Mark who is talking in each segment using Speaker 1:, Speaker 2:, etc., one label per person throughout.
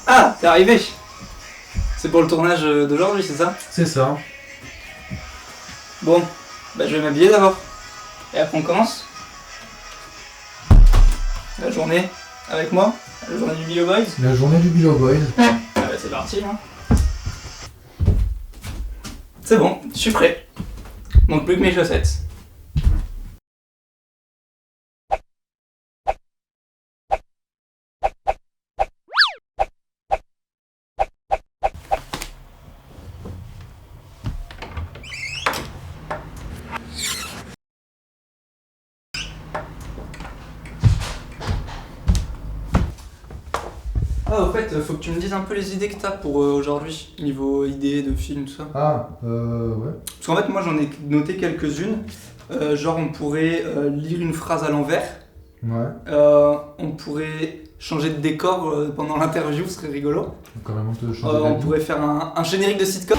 Speaker 1: Ah, t'es arrivé. C'est pour le tournage d'aujourd'hui, c'est ça?
Speaker 2: C'est ça.
Speaker 1: Bon, bah je vais m'habiller d'abord. Et après on commence. La journée avec moi, la journée du Bilo Boys.
Speaker 2: La journée du Bilo Boys.
Speaker 1: Ah bah c'est parti hein. C'est bon, je suis prêt. Donc plus que mes chaussettes. Ah au fait, faut que tu me dises un peu les idées que t'as pour aujourd'hui, niveau idées de films, tout ça.
Speaker 2: Ouais.
Speaker 1: Parce qu'en fait moi j'en ai noté quelques-unes. Genre on pourrait lire une phrase à l'envers.
Speaker 2: Ouais.
Speaker 1: On pourrait changer de décor pendant l'interview, ce serait rigolo.
Speaker 2: Carrément te changer
Speaker 1: On
Speaker 2: d'avis.
Speaker 1: pourrait faire un générique de sitcom.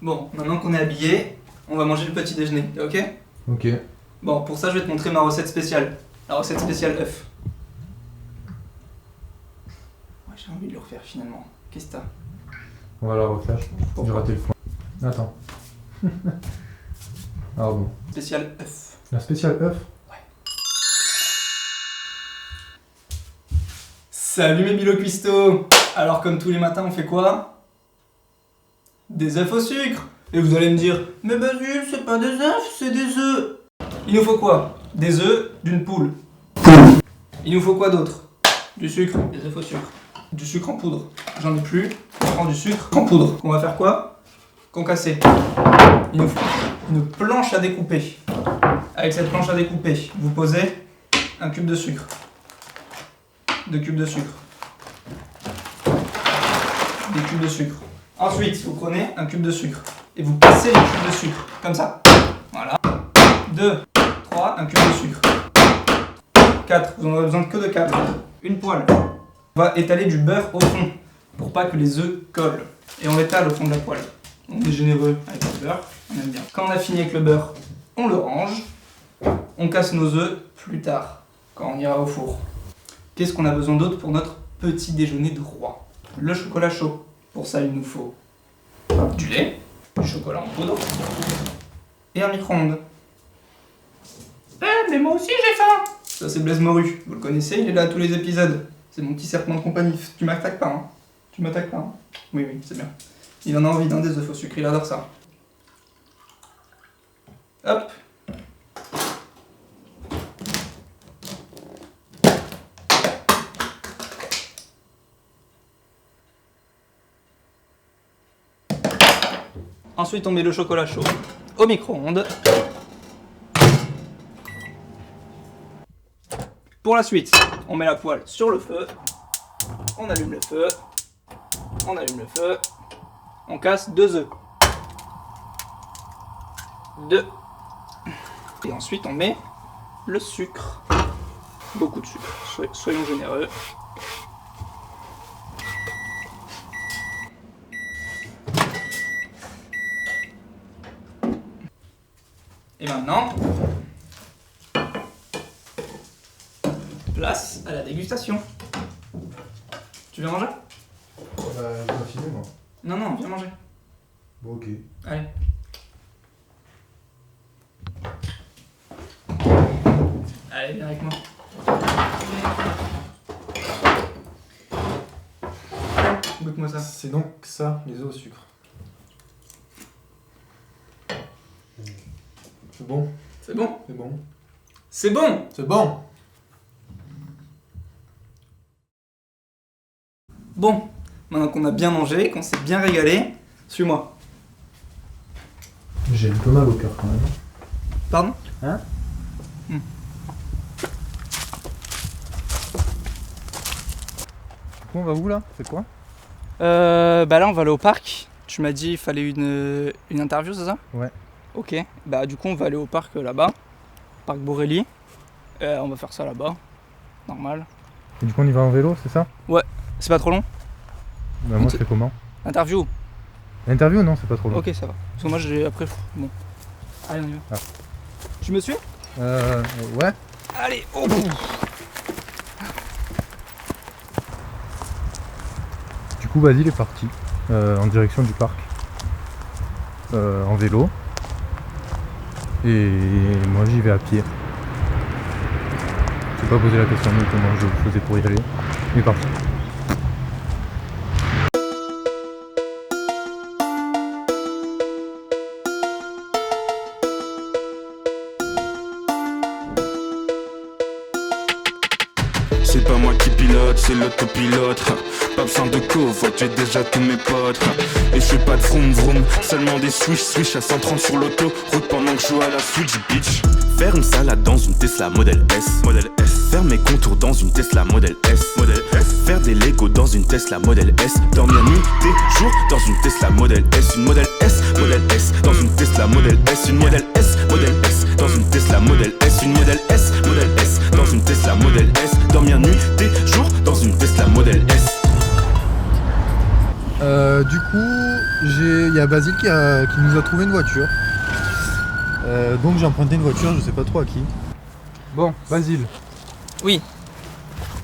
Speaker 1: Bon, maintenant qu'on est habillé, on va manger le petit déjeuner, t'es ok?
Speaker 2: Ok.
Speaker 1: Bon, pour ça je vais te montrer ma recette spéciale. La recette spéciale œuf. Ouais, j'ai envie de le refaire finalement. Qu'est-ce que t'as?
Speaker 2: On va la refaire, je pense. J'ai
Speaker 1: Pourquoi?
Speaker 2: raté le point. Attends. Ah bon.
Speaker 1: Spéciale œuf.
Speaker 2: La spéciale œuf.
Speaker 1: Salut mes Bilo Cuisto. Alors comme tous les matins on fait quoi? Des œufs au sucre. Et vous allez me dire, mais Basile, c'est pas des œufs, c'est des œufs. Il nous faut quoi? Des œufs d'une poule. Il nous faut quoi d'autre? Du sucre, des œufs au sucre. Du sucre en poudre. J'en ai plus. On prend du sucre en poudre. On va faire quoi? Concasser. Il nous faut une planche à découper. Avec cette planche à découper, vous posez un cube de sucre. 2 cubes de sucre. Des cubes de sucre. Ensuite, vous prenez un cube de sucre et vous passez les cubes de sucre, comme ça. Voilà. 2, 3, un cube de sucre. 4, vous n'en avez besoin que de 4. Une poêle. On va étaler du beurre au fond pour pas que les œufs collent. Et on l'étale au fond de la poêle. On est généreux avec le beurre, on aime bien. Quand on a fini avec le beurre, on le range. On casse nos œufs plus tard, quand on ira au four. Qu'est-ce qu'on a besoin d'autre pour notre petit déjeuner de roi? Le chocolat chaud. Pour ça, il nous faut du lait, du chocolat en poudre et un micro-ondes. Eh, mais moi aussi j'ai faim! Ça, c'est Blaise Morue. Vous le connaissez, il est là à tous les épisodes. C'est mon petit serpent de compagnie. Tu m'attaques pas, hein? Tu m'attaques pas, hein? Oui, c'est bien. Il en a envie d'un des œufs au sucre, il adore ça. Hop! Ensuite, on met le chocolat chaud au micro-ondes. Pour la suite, on met la poêle sur le feu. On allume le feu. On allume le feu. On casse 2 œufs. 2. Et ensuite, on met le sucre. Beaucoup de sucre. Soyons généreux. Et maintenant, place à la dégustation. Tu viens manger?
Speaker 2: Bah, je dois filer moi.
Speaker 1: Non, viens manger.
Speaker 2: Bon, ok.
Speaker 1: Allez. Allez, viens avec moi. Goûte-moi ça.
Speaker 2: C'est donc ça, les œufs au sucre. C'est bon.
Speaker 1: C'est bon?
Speaker 2: C'est bon.
Speaker 1: C'est bon!
Speaker 2: C'est bon.
Speaker 1: Bon, maintenant qu'on a bien mangé, qu'on s'est bien régalé, suis-moi.
Speaker 2: J'ai un peu mal au cœur quand même.
Speaker 1: Pardon?
Speaker 2: Hein?
Speaker 1: Hmm.
Speaker 2: Du coup, on va où là? C'est quoi?
Speaker 1: Bah là on va aller au parc. Tu m'as dit il fallait une interview, c'est ça?
Speaker 2: Ouais.
Speaker 1: Ok, bah du coup on va aller au parc là-bas, parc Borelli. On va faire ça là-bas, normal.
Speaker 2: Et du coup, on y va en vélo, c'est ça?
Speaker 1: C'est pas trop long?
Speaker 2: Bah, moi, je fais comment?
Speaker 1: Interview?
Speaker 2: L'interview, non, c'est pas trop long.
Speaker 1: Ok, ça va. Parce que moi j'ai après. Bon. Allez, on y va.
Speaker 2: Ah.
Speaker 1: Tu me suis?
Speaker 2: Ouais.
Speaker 1: Allez, oh.
Speaker 2: Du coup, Basile est parti en direction du parc en vélo. Et moi, j'y vais à pied. Je n'ai pas posé la question de comment je faisais pour y aller. Il est parti.
Speaker 3: C'est pas moi qui pilote, c'est l'autopilote. Pas besoin de covoit, j'ai déjà tous mes potes. Et je fais pas de vroom vroom, seulement des swish à 130 sur l'autoroute pendant que je joue à la Switch, bitch. Faire une salade dans une Tesla Model S. Faire mes contours dans une Tesla Model S. Faire des Legos dans une Tesla Model S. Dormir nuit et jour dans une Tesla Model S. Une Model S, Model S, dans une Tesla Model S. Une Model S, Model S, dans une Tesla Model S. Une Model S, Model S, dans une Tesla Model S. Dormir nuit et jour dans une Tesla Model S.
Speaker 2: Du coup, il y a Basile qui nous a trouvé une voiture. Donc j'ai emprunté une voiture, je sais pas trop à qui. Bon, Basile,
Speaker 1: Oui.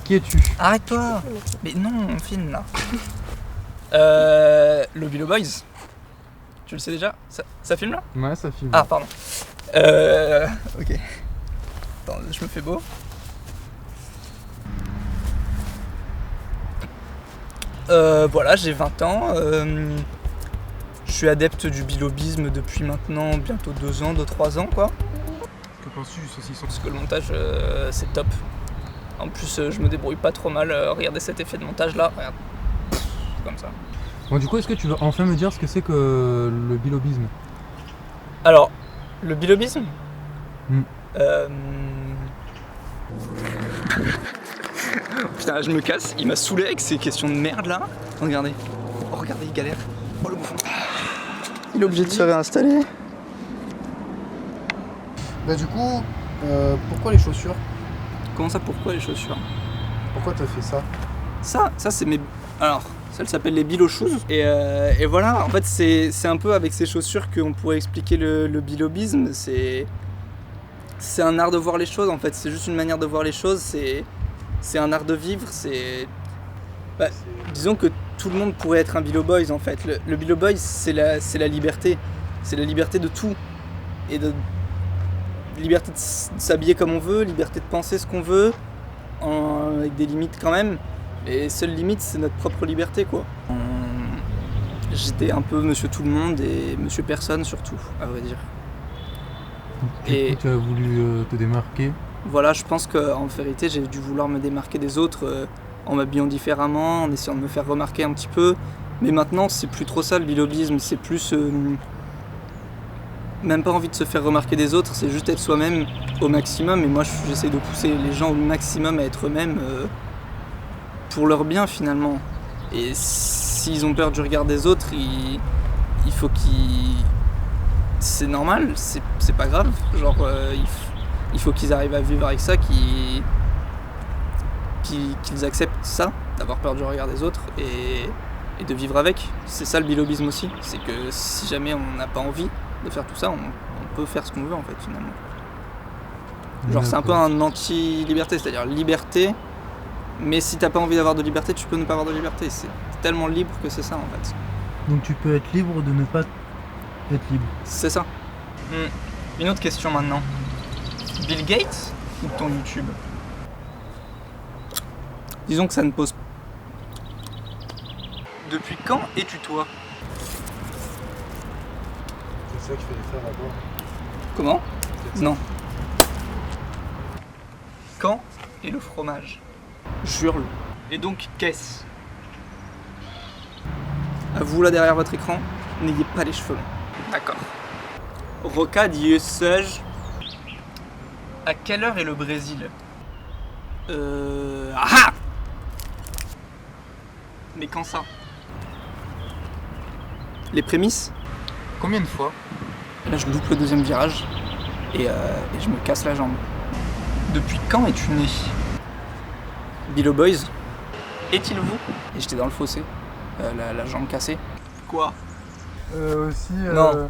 Speaker 2: qui es-tu?
Speaker 1: Arrête-toi. Mais non, on filme là. Le Bilo Boys. Tu le sais déjà? Ça filme là?
Speaker 2: Ouais, ça filme.
Speaker 1: Ah, pardon. Ok. Attends, je me fais beau. Voilà, j'ai 20 ans. Je suis adepte du bilobisme depuis maintenant bientôt 2 ans, 2-3 ans quoi.
Speaker 2: Que penses-tu du saucisson?
Speaker 1: Parce que le montage c'est top. En plus je me débrouille pas trop mal. Regardez cet effet de montage là. Regarde. Pff, comme ça.
Speaker 2: Bon, du coup, est-ce que tu vas enfin me dire ce que c'est que le bilobisme?
Speaker 1: Alors, le bilobisme Putain, je me casse, il m'a saoulé avec ces questions de merde là. Regardez. Oh, regardez, il galère. Oh le bouffon. Il est obligé de se réinstaller.
Speaker 2: Bah du coup, pourquoi les chaussures?
Speaker 1: Comment ça, pourquoi les chaussures?
Speaker 2: Pourquoi t'as fait ça?
Speaker 1: Ça c'est mes... Alors, ça s'appelle les Bilo Shoes. Et voilà, en fait c'est un peu avec ces chaussures qu'on pourrait expliquer le bilobisme. C'est un art de voir les choses en fait, c'est juste une manière de voir les choses, c'est un art de vivre, bah, disons que tout le monde pourrait être un Bilo Boys en fait. Le Bilo Boys c'est la liberté, c'est la liberté de tout. Et liberté de s'habiller comme on veut, liberté de penser ce qu'on veut, avec des limites quand même. Les seules limites c'est notre propre liberté quoi. J'étais un peu monsieur tout le monde et monsieur personne surtout, à vrai dire.
Speaker 2: Et tu as voulu te démarquer?
Speaker 1: Voilà, je pense qu'en vérité j'ai dû vouloir me démarquer des autres en m'habillant différemment, en essayant de me faire remarquer un petit peu. Mais maintenant c'est plus trop ça le bilobisme, c'est plus même pas envie de se faire remarquer des autres, c'est juste être soi-même au maximum. Et moi j'essaie de pousser les gens au maximum à être eux-mêmes pour leur bien finalement. Et s'ils ont peur du regard des autres, il faut qu'ils... C'est normal, c'est pas grave, genre il faut qu'ils arrivent à vivre avec ça, qu'ils acceptent ça, d'avoir peur du regard des autres et de vivre avec. C'est ça le bilobisme aussi, c'est que si jamais on n'a pas envie de faire tout ça, on peut faire ce qu'on veut en fait finalement. Genre c'est un peu un anti-liberté, c'est-à-dire liberté, mais si t'as pas envie d'avoir de liberté, tu peux ne pas avoir de liberté. C'est tellement libre que c'est ça en fait.
Speaker 2: Donc tu peux être libre de ne pas être libre.
Speaker 1: C'est ça. Une autre question maintenant. Bill Gates ou ton YouTube? Disons que ça ne pose... Depuis quand es-tu toi?
Speaker 2: C'est ça qu'il fallait faire d'abord.
Speaker 1: Comment? Non. Quand est le fromage? Jure-le. Et donc qu'est-ce? À vous là derrière votre écran, n'ayez pas les cheveux longs. D'accord. Roca dit Sej. À quelle heure est le Brésil? Ah! Mais quand ça? Les prémices?
Speaker 2: Combien de fois?
Speaker 1: Là je loupe le deuxième virage et je me casse la jambe. Depuis quand es-tu né? Billo Boys. Est-il vous? Et j'étais dans le fossé, la jambe cassée. Quoi?
Speaker 2: Aussi.
Speaker 1: Non.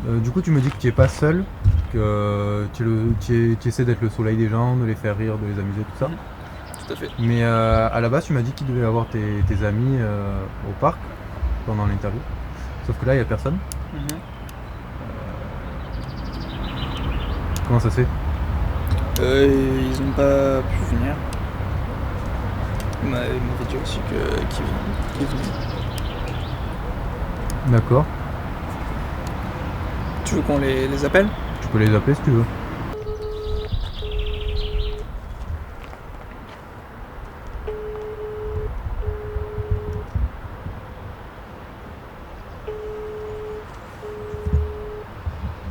Speaker 2: Du coup, tu me dis que tu es pas seul, que tu essaies d'être le soleil des gens, de les faire rire, de les amuser, tout ça.
Speaker 1: Tout à fait.
Speaker 2: Mais à la base, tu m'as dit qu'il devait avoir tes amis au parc pendant l'interview. Sauf que là, il n'y a personne. Comment ça se fait?
Speaker 1: Ils n'ont pas pu venir. Il m'avait dit aussi qu'ils venaient.
Speaker 2: D'accord.
Speaker 1: Tu veux qu'on les appelle?
Speaker 2: Tu peux les appeler si tu veux.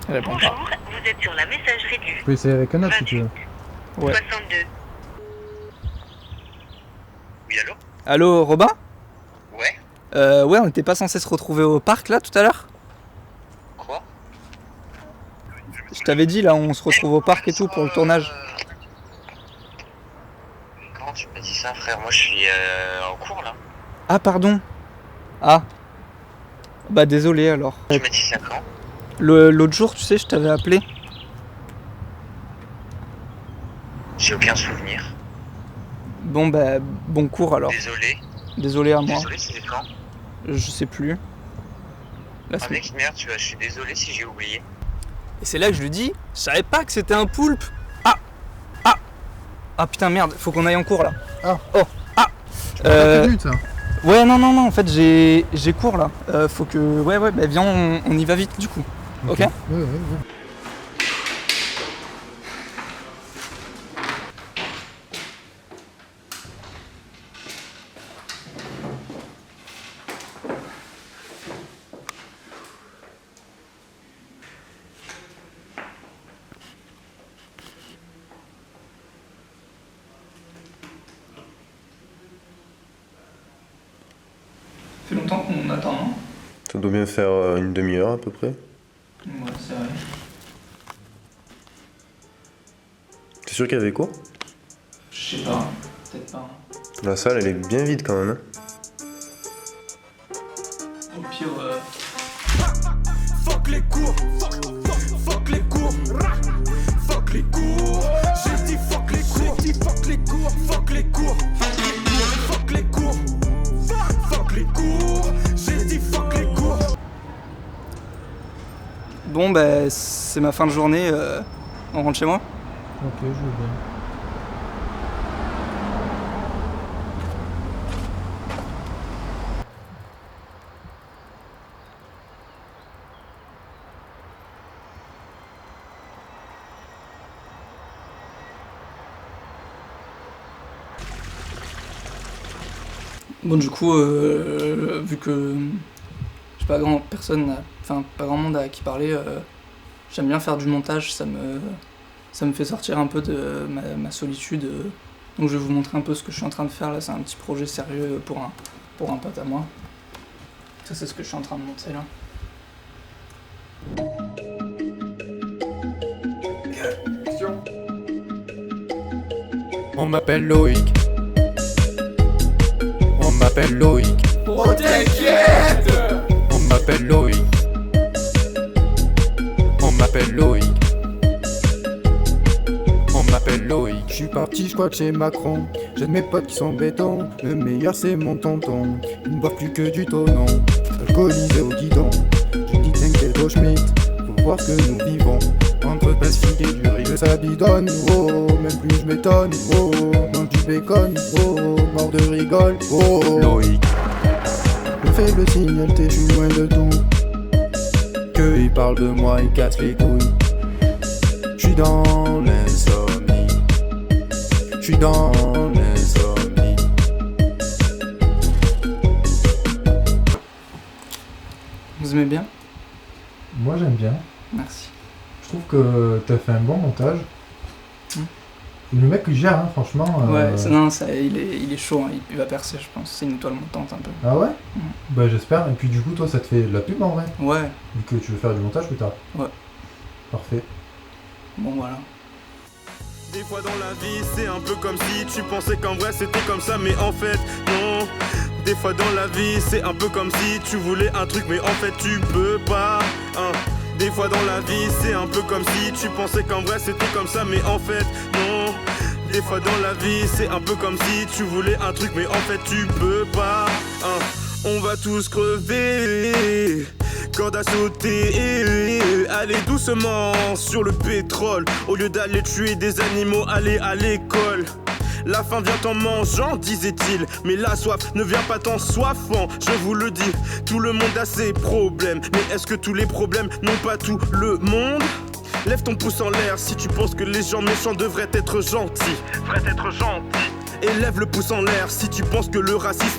Speaker 1: Elle répond pas.
Speaker 4: Bonjour, vous êtes sur la messagerie du
Speaker 2: Tu peux essayer avec un autre si tu veux.
Speaker 1: Ouais.
Speaker 4: 62. Oui, allô?
Speaker 1: Allô, Robin?
Speaker 4: Ouais.
Speaker 1: Ouais, on n'était pas censé se retrouver au parc là tout à l'heure?
Speaker 4: Quoi?
Speaker 1: Je t'avais dit là, on se retrouve au parc et tout pour le tournage.
Speaker 4: Comment tu m'as dit ça, frère? Moi, je suis en cours, là.
Speaker 1: Ah, pardon. Ah. Bah, désolé alors.
Speaker 4: Tu m'as dit ça quand?
Speaker 1: L'autre jour, tu sais, je t'avais appelé.
Speaker 4: J'ai aucun souvenir.
Speaker 1: Bon, bah, bon cours alors.
Speaker 4: Désolé.
Speaker 1: Désolé à moi.
Speaker 4: Désolé, c'était quand?
Speaker 1: Je sais plus. La
Speaker 4: Ah,
Speaker 1: semaine.
Speaker 4: mec, merde, tu vois, je suis désolé si j'ai oublié.
Speaker 1: Et c'est là que je lui dis, je savais pas que c'était un poulpe. Ah. Ah. Ah putain, merde, faut qu'on aille en cours là.
Speaker 2: Ah.
Speaker 1: Oh. Ah.
Speaker 2: Ça.
Speaker 1: Ouais, non, en fait, j'ai cours là. Faut que. Ouais, bah viens, on y va vite du coup. Ok?
Speaker 2: Ouais.
Speaker 1: Ça fait longtemps qu'on attend, non?
Speaker 5: Ça doit bien faire une demi-heure à peu près.
Speaker 1: Ouais, c'est vrai.
Speaker 5: T'es sûr qu'il y avait cours?
Speaker 1: Je sais pas, peut-être pas.
Speaker 5: La salle elle est bien vide quand même.
Speaker 1: Au pire,
Speaker 3: Fuck les cours, fuck les cours, fuck les cours. J'ai dit fuck les cours, fuck les cours, fuck les cours, fuck les cours, fuck les cours. J'ai dit fuck les cours.
Speaker 1: bon, bah, c'est ma fin de journée. On rentre chez moi?
Speaker 2: Ok, je veux bien.
Speaker 1: Bon, du coup, vu que j'ai pas grand monde à qui parler, j'aime bien faire du montage, ça me fait sortir un peu de ma solitude. Donc je vais vous montrer un peu ce que je suis en train de faire là, c'est un petit projet sérieux pour un pote à moi. Ça, c'est ce que je suis en train de monter là.
Speaker 6: On m'appelle Loïc. On m'appelle Loïc.
Speaker 3: Oh t'inquiète.
Speaker 6: On m'appelle Loïc. On m'appelle Loïc. On m'appelle Loïc. Je suis parti, je crois que chez Macron. J'ai de mes potes qui sont béton. Le meilleur c'est mon tonton. Il ne boit plus que du tonnon. Alcoolisé au guidon. Je dis t'inquiète au Schmitt. Faut voir ce que nous vivons. Entre plastique et du riz que ça bidonne. Oh, même plus je m'étonne. Oh, mange du bacon. Oh, mort de rigole. Oh, Loïc. Me fait le signal, je suis loin de tout. Que il parle de moi, il casse les couilles. J'suis dans l'insomnie. J'suis dans l'insomnie.
Speaker 1: Vous aimez bien?
Speaker 2: Moi j'aime bien.
Speaker 1: Merci.
Speaker 2: Je trouve que t'as fait un bon montage. Le mec il gère, hein, franchement.
Speaker 1: Ouais, il est chaud, hein, il va percer, je pense. C'est une étoile montante un peu.
Speaker 2: Ah ouais? Bah j'espère. Et puis du coup, toi, ça te fait de la pub en vrai?
Speaker 1: Ouais.
Speaker 2: Vu que tu veux faire du montage plus tard.
Speaker 1: Ouais.
Speaker 2: Parfait.
Speaker 1: Bon, voilà.
Speaker 3: Des fois dans la vie c'est un peu comme si tu pensais qu'en vrai c'était comme ça mais en fait non. Des fois dans la vie c'est un peu comme si tu voulais un truc mais en fait tu peux pas hein. Des fois dans la vie c'est un peu comme si tu pensais qu'en vrai c'était comme ça mais en fait non. Des fois dans la vie c'est un peu comme si tu voulais un truc mais en fait tu peux pas hein. On va tous crever, corde à sauter, allez doucement sur le pétrole. Au lieu d'aller tuer des animaux, allez à l'école. La faim vient en mangeant, disait-il, mais la soif ne vient pas en soifant. Je vous le dis, tout le monde a ses problèmes, mais est-ce que tous les problèmes n'ont pas tout le monde? Lève ton pouce en l'air si tu penses que les gens méchants devraient être gentils. Et lève le pouce en l'air si tu penses que le racisme